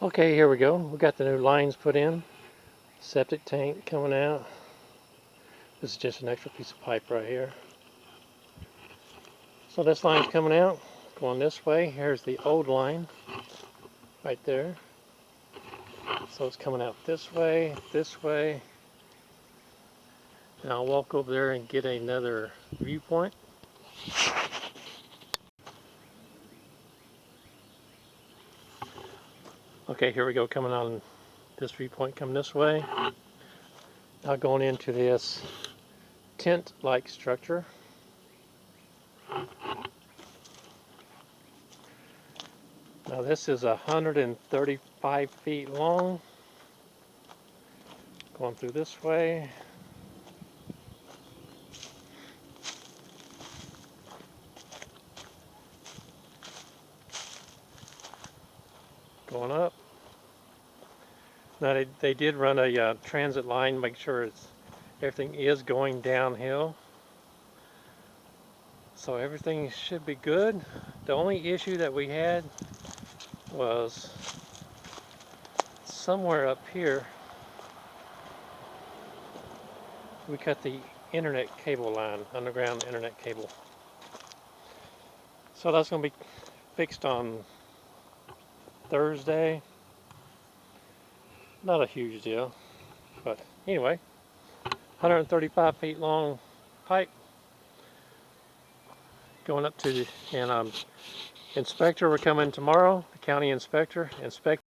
Okay, here we go. We got the new lines put in. Septic tank coming out. This is just an extra piece of pipe right here. So this line's coming out, going this way. Here's the old line right there. So it's coming out this way, and I'll walk over there and get another viewpoint. Okay, here we go, coming on this viewpoint, coming this way. Now going into this tent-like structure. Now this is 135 feet long. Going through this way. Going up. Now they did run a transit line, make sure everything is going downhill. So everything should be good. The only issue that we had was somewhere up here. We cut the internet cable line, underground internet cable. So that's going to be fixed on Thursday. Not a huge deal, but anyway, 135 feet long pipe going up to the, and inspector, we're coming tomorrow, the county inspector.